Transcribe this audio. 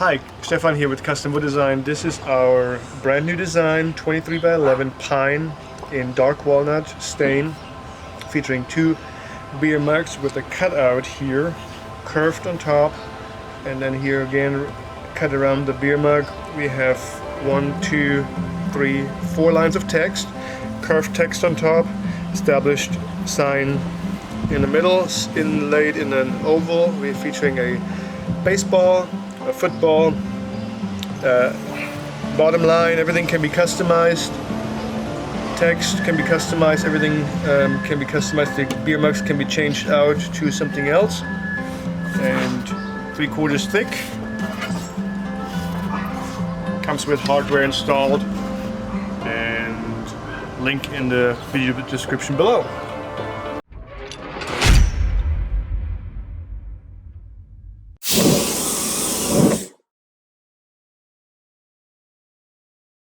Hi, Stefan here with Custom Wood Design. This is our brand new design, 23 by 11 pine in dark walnut stain, featuring two beer mugs with a cutout here, curved on top, and then here again cut around the beer mug. We have 1, 2, 3, 4 lines of text, curved text on top, established sign in the middle, inlaid in an oval. We're featuring a baseball, a football, bottom line. Everything can be customized. Text can be customized. Everything can be customized. The beer mugs can be changed out to something else. And 3/4 thick. Comes with hardware installed. And link in the video description below.